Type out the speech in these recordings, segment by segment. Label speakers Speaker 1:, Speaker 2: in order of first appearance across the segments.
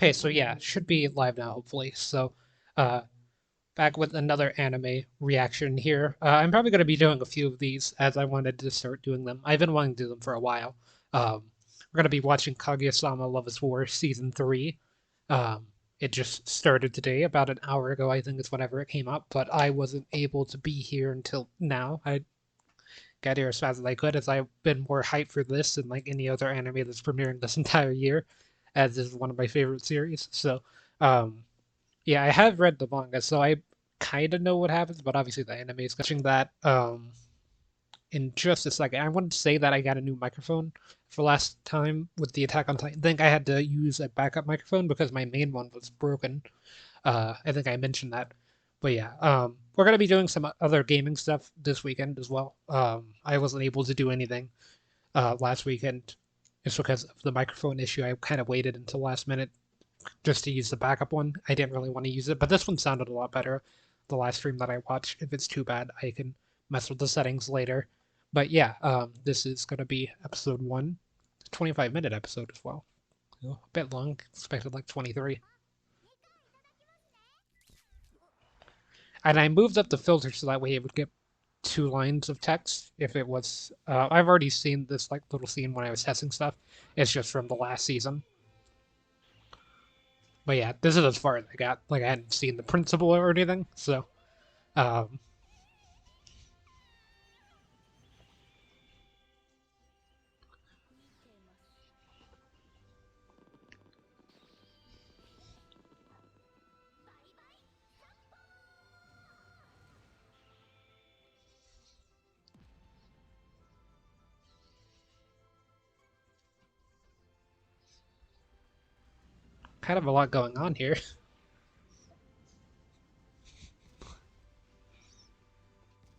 Speaker 1: Okay, so yeah, should be live now, hopefully. So, uh, back with another anime reaction here. I'm probably going to be doing a few of these as I wanted to start doing them. I've been wanting to do them for a while. We're going to be watching Kaguya-sama Love is War Season 3. Um, it just started today, about an hour ago, I think is whenever it came up, but I wasn't able to be here until now. I got here as fast as I could, as I've been more hyped for this than like any other anime that's premiering this entire year, as this is one of my favorite series. So, um, yeah, I have read the manga, so I kind of know what happens, but obviously the anime is watching that in just a second. I wanted to say that I got a new microphone for last time with the Attack on Titan. I think I had to use a backup microphone because my main one was broken. I think I mentioned that. But yeah, we're gonna be doing some other gaming stuff this weekend as well. I wasn't able to do anything last weekend just because of the microphone issue. I kind of waited until last minute just to use the backup one. I didn't really want to use it, but this one sounded a lot better. The last stream that I watched. If it's too bad, I can mess with the settings later. But yeah, this is gonna be episode one, 25-minute episode as well. A bit long, expected like 23. And I moved up the filter so that way it would get two lines of text if it was. I've already seen this like little scene when I was testing stuff. It's just from the last season. But yeah, this is as far as I got. Like I hadn't seen the principal or anything, so um, kind of a lot going on here.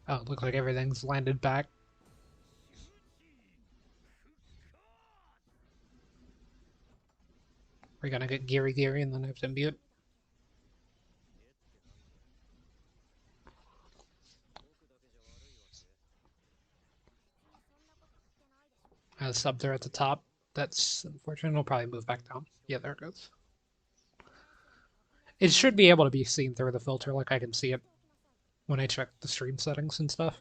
Speaker 1: Oh, looks like everything's landed back. We're gonna get Gary and then have to mute. Sub there at the top. That's unfortunate. It'll probably move back down. Yeah, there it goes. It should be able to be seen through the filter, like I can see it when I check the stream settings and stuff.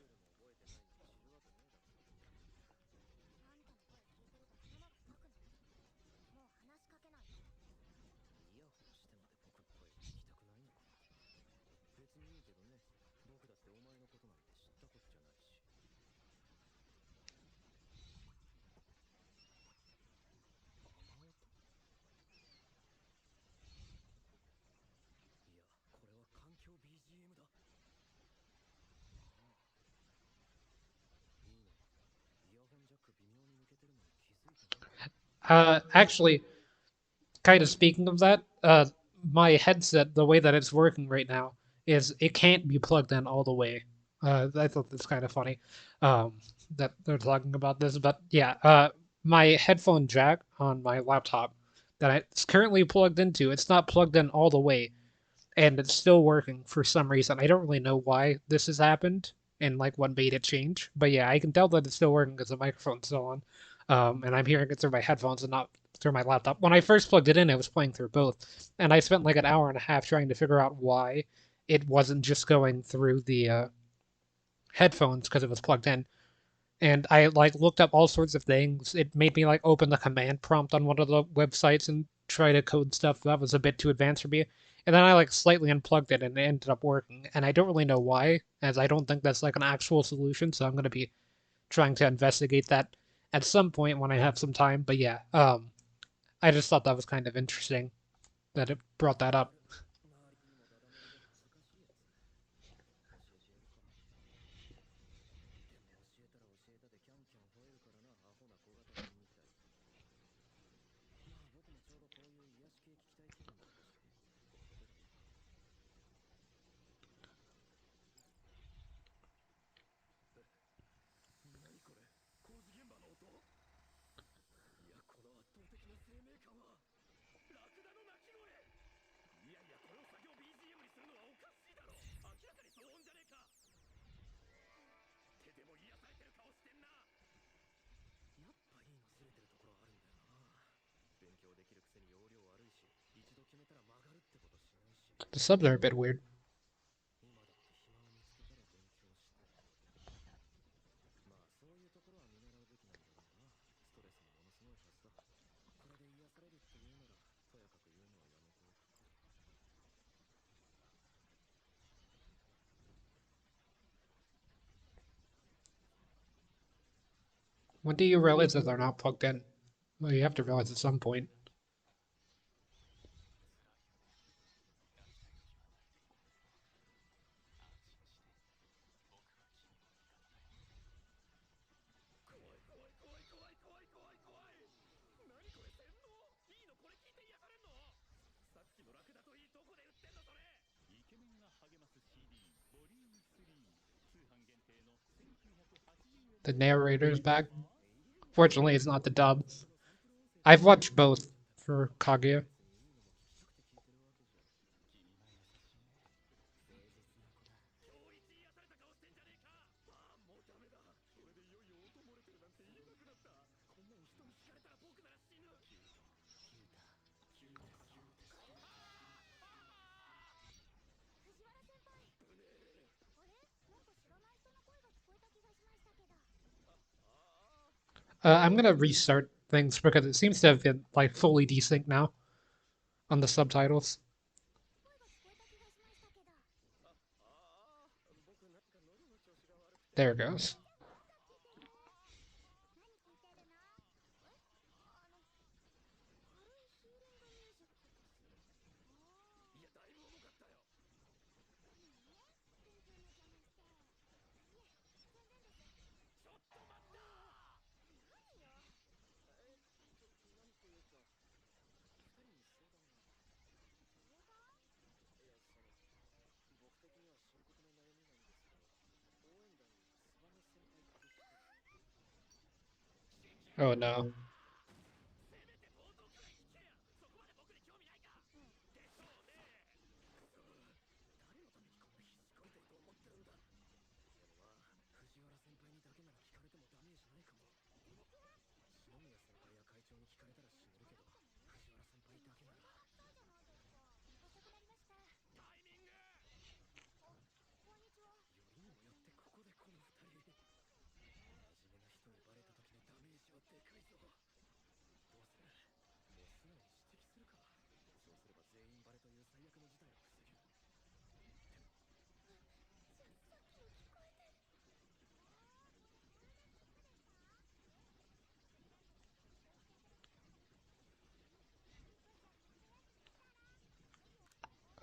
Speaker 1: Actually, kind of speaking of that, my headset, the way that it's working right now, is it can't be plugged in all the way. I thought that's kind of funny, um, that they're talking about this, but yeah, my headphone jack on my laptop that it's currently plugged into, it's not plugged in all the way, and it's still working for some reason. I don't really know why this has happened and like what made it change, but yeah, I can tell that it's still working because the microphone's still on, and I'm hearing it through my headphones and not through my laptop. When I first plugged it in, it was playing through both, and I spent like an hour and a half trying to figure out why it wasn't just going through the headphones because it was plugged in. And I like looked up all sorts of things. It made me like open the command prompt on one of the websites and try to code stuff that was a bit too advanced for me. And then I like slightly unplugged it and it ended up working. And I don't really know why, as I don't think that's like an actual solution. So I'm gonna be trying to investigate that at some point when I have some time. But yeah, I just thought that was kind of interesting that it brought that up. The subs are a bit weird. When do you realize that they're not plugged in? Well, you have to realize at some point. The narrator's back. Fortunately, it's not the dub. I've watched both for Kaguya. I'm gonna restart things because it seems to have been like fully desynced now on the subtitles. There it goes. Oh no.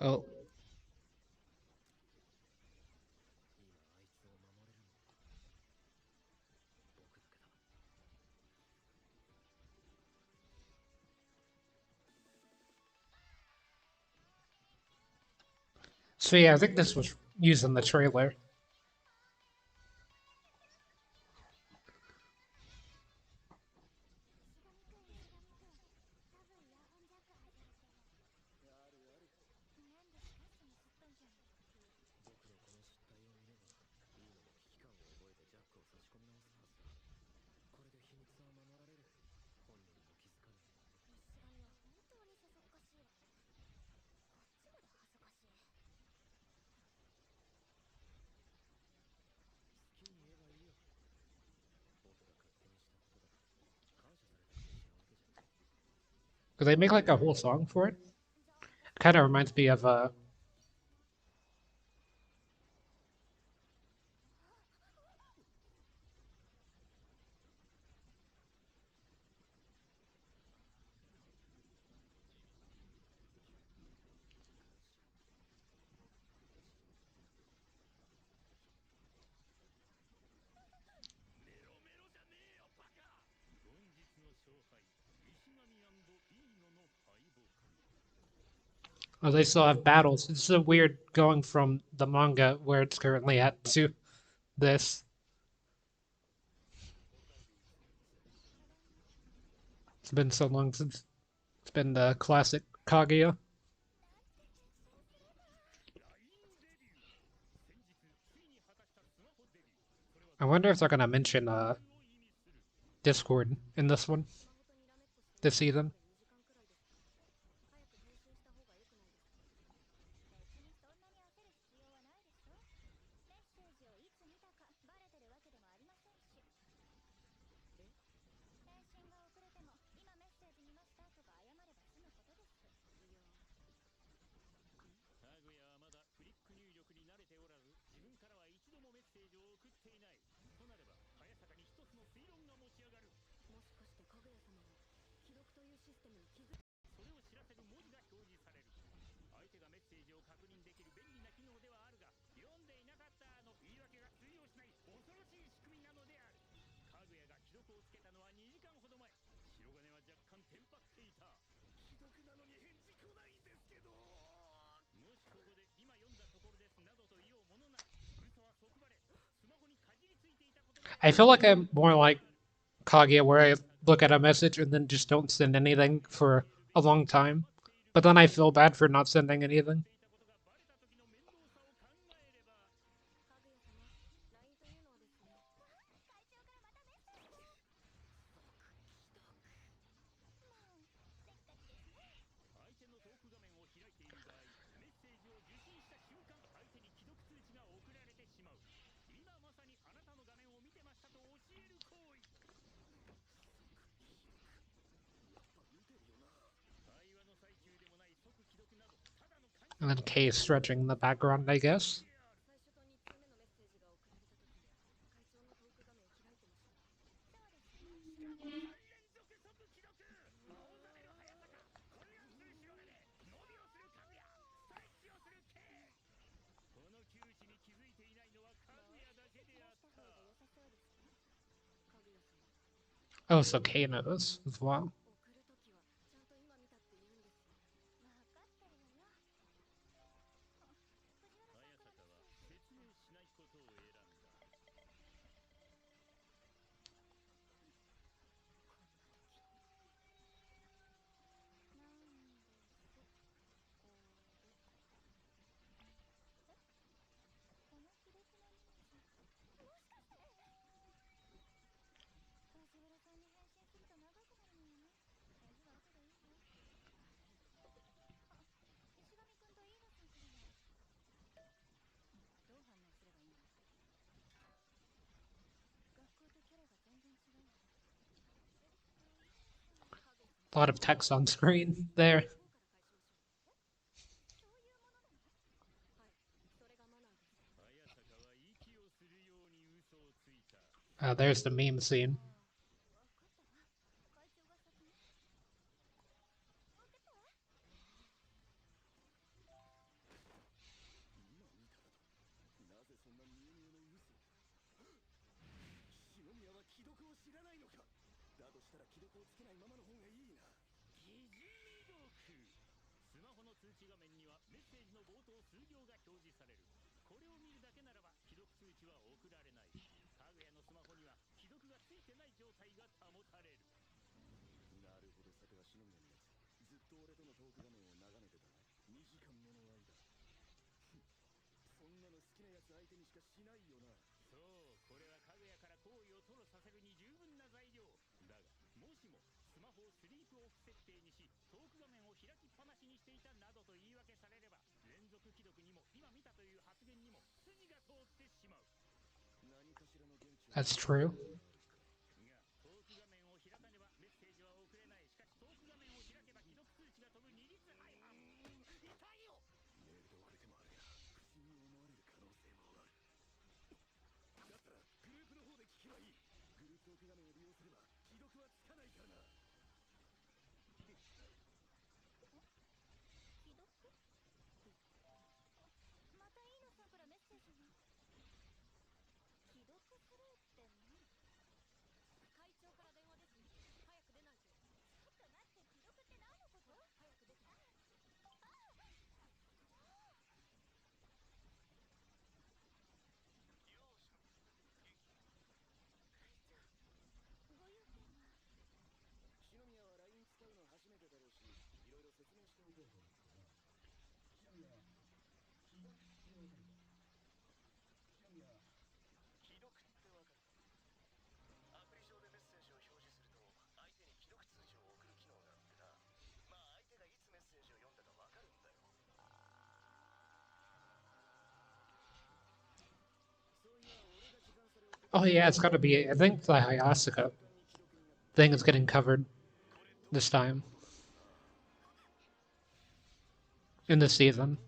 Speaker 1: Oh. So yeah, I think this was used in the trailer. Because they make like a whole song for it. Kind of reminds me of oh, they still have battles. It's so weird going from the manga where it's currently at to this. It's been so long since it's been the classic Kaguya. I wonder if they're gonna mention Discord in this one this season. I feel like I'm more like Kaguya, where I look at a message and then just don't send anything for a long time. But then I feel bad for not sending anything. And then K stretching in the background, I guess. Oh, so K knows as well. A lot of text on screen there. There's the meme scene. That's true. Oh yeah, it's gotta be. I think the Hayasaka thing is getting covered this time in the season.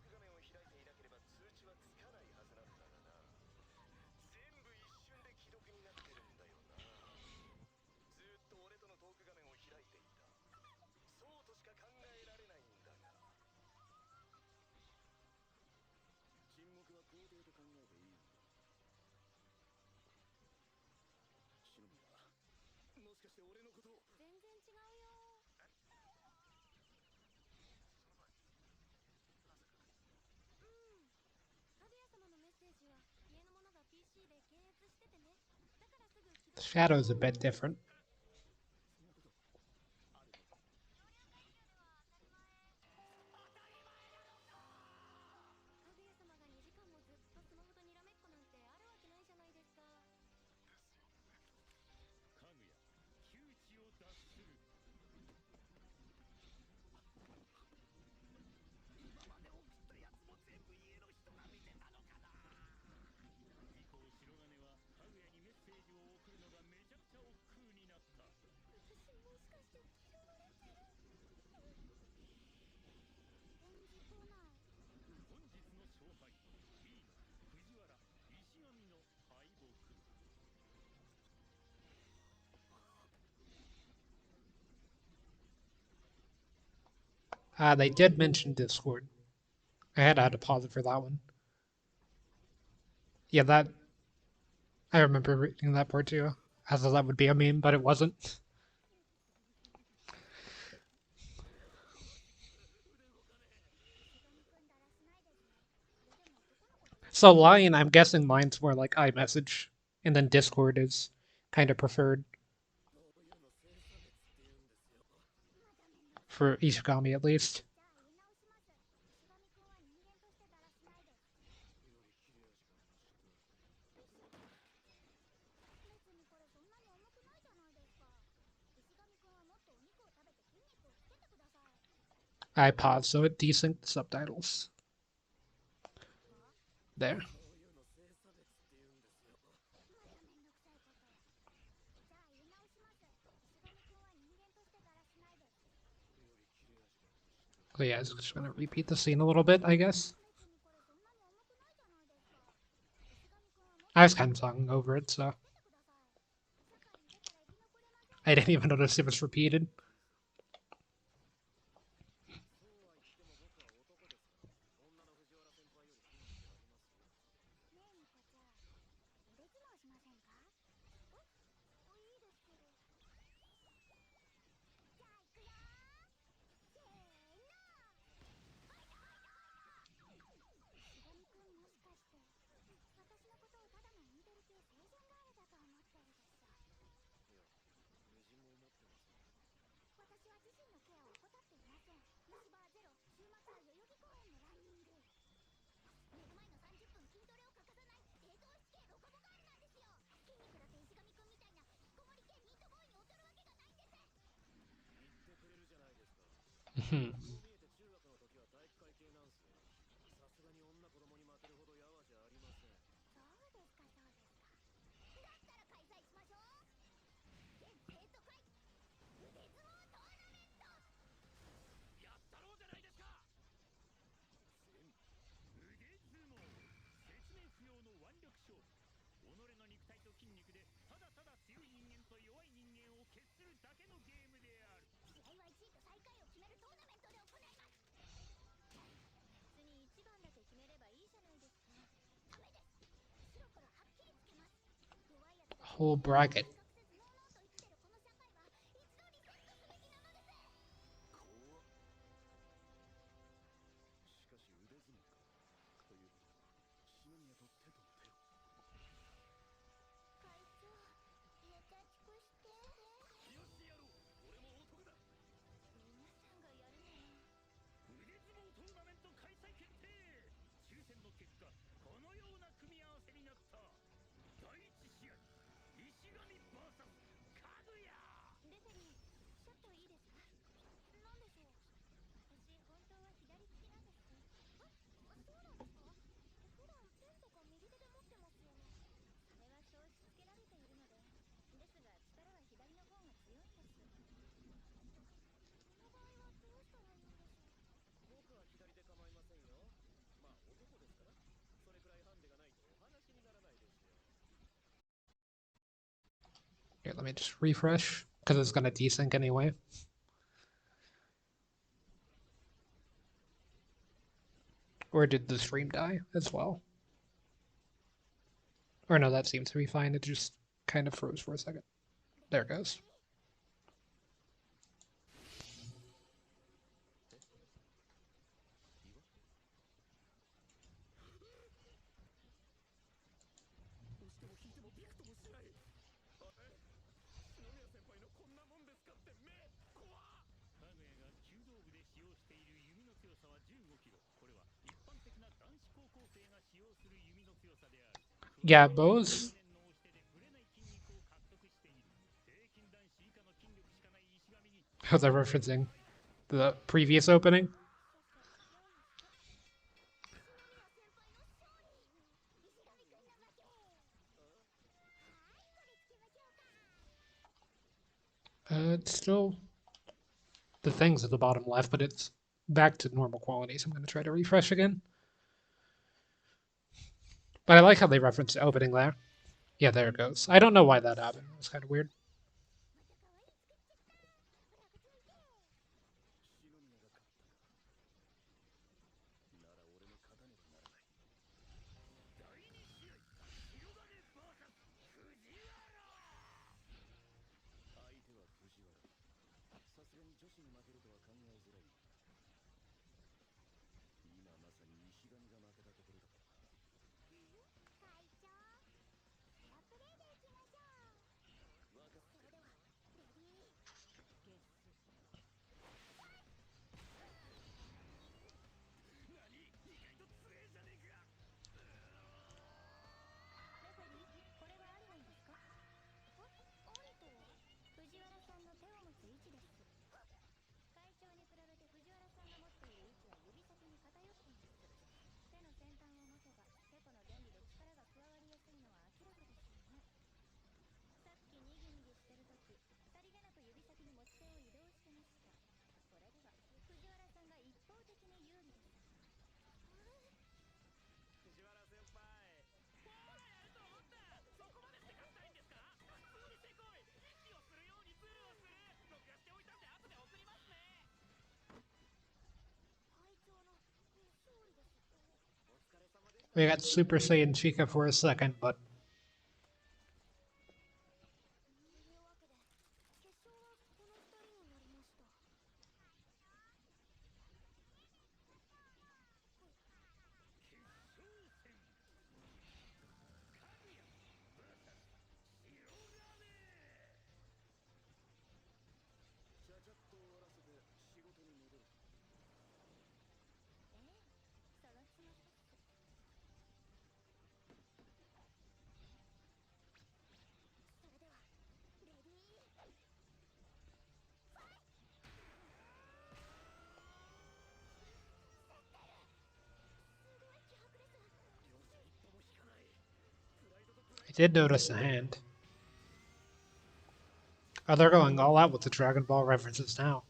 Speaker 1: The shadow's a bit different. They did mention Discord. I had to pause it for that one. Yeah, that I remember reading that part too. I thought that would be a meme, but it wasn't. So Line, I'm guessing mine's more like iMessage, and then Discord is kind of preferred for Ishigami at least. I paused so it desynced the subtitles. There. So yeah, it's just gonna repeat the scene a little bit, I guess. I was kind of talking over it, so I didn't even notice it was repeated. Mhm. Whole bracket. Here, let me just refresh because it's gonna desync anyway. Or did the stream die as well? Or no, that seems to be fine. It just kind of froze for a second. There it goes. Yeah, bows. Oh, they're referencing the previous opening. It's still the things at the bottom left, but it's back to normal quality. So I'm going to try to refresh again. But I like how they reference the opening there. Yeah, there it goes. I don't know why that happened. It's kind of weird. We got Super Saiyan Chica for a second, but I did notice the hand. Oh, they're going all out with the Dragon Ball references now.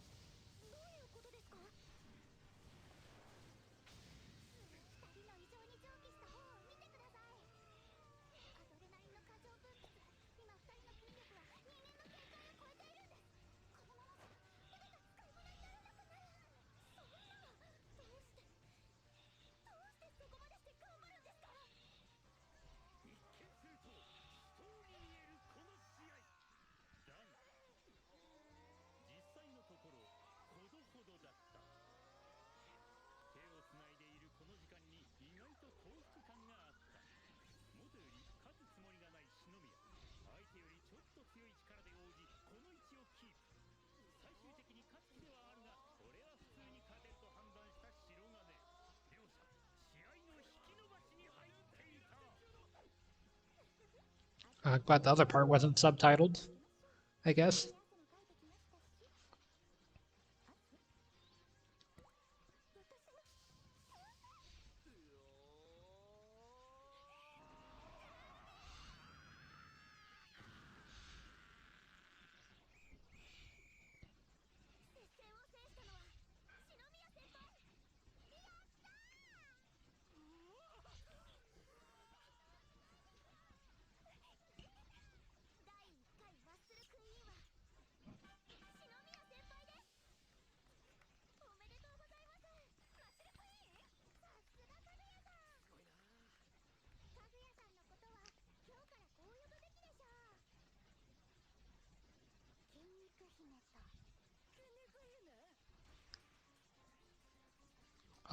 Speaker 1: Glad the other part wasn't subtitled, I guess.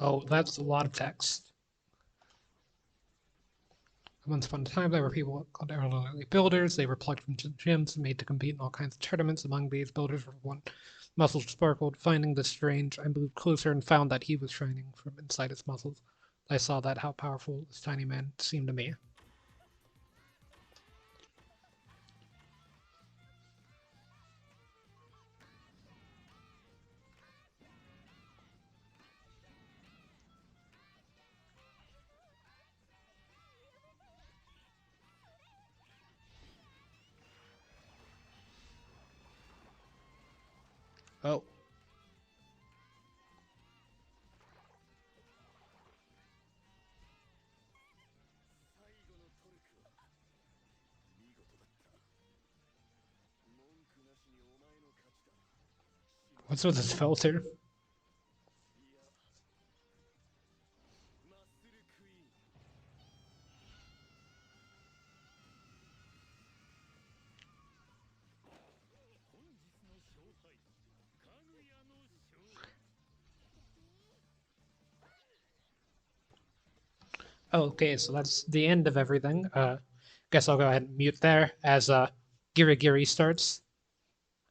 Speaker 1: Oh, that's a lot of text. Once upon a time, there were people called elderly builders. They were plucked from gyms and made to compete in all kinds of tournaments. Among these builders were one muscles sparkled. Finding this strange, I moved closer and found that he was shining from inside his muscles. I saw that how powerful this tiny man seemed to me. Oh, what's with this filter? Oh, okay, so that's the end of everything. Guess I'll go ahead and mute there as Giri Giri starts.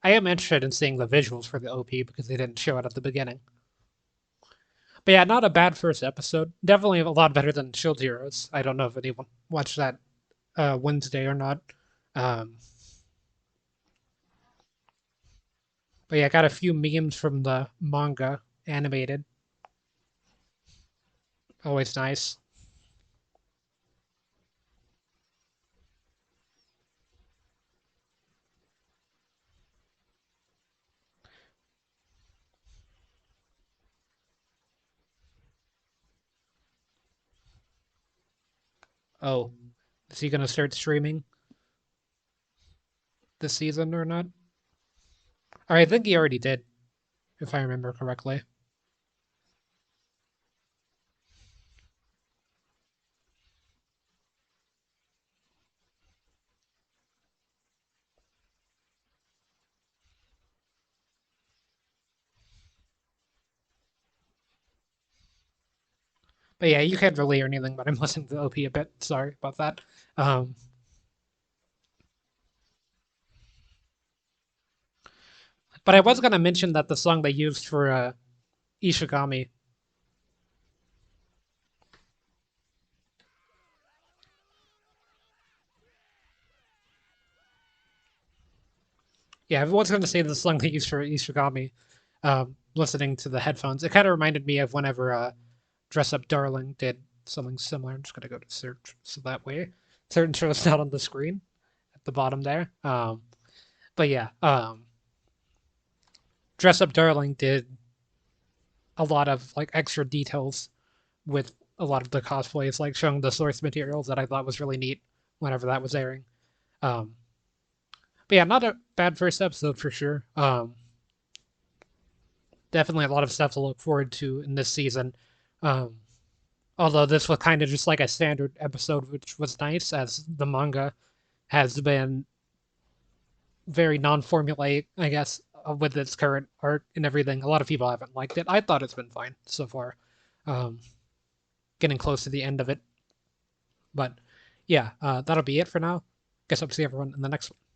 Speaker 1: I am interested in seeing the visuals for the OP because they didn't show it at the beginning. But yeah, not a bad first episode. Definitely a lot better than Shield Heroes. I don't know if anyone watched that Wednesday or not. Um, but yeah, got a few memes from the manga animated. Always nice. Oh, is he gonna start streaming this season or not? Or I think he already did, if I remember correctly. But yeah, you can't really hear anything, but I'm listening to the OP a bit. Sorry about that. Um, but I was gonna mention that the song they used for Ishigami, yeah, I was gonna say the song they used for Ishigami. Listening to the headphones, it kind of reminded me of whenever Dress Up Darling did something similar. I'm just gonna go to search so that way certain shows not on the screen at the bottom there. But yeah, Dress Up Darling did a lot of like extra details with a lot of the cosplays, like showing the source materials that I thought was really neat whenever that was airing. Um, but yeah, not a bad first episode for sure. Definitely a lot of stuff to look forward to in this season. Um, although this was kind of just like a standard episode, which was nice, as the manga has been very non-formulaic, I guess, with its current art and everything. A lot of people haven't liked it. I thought it's been fine so far. Um, Getting close to the end of it, but yeah, that'll be it for now. Guess I'll see everyone in the next one.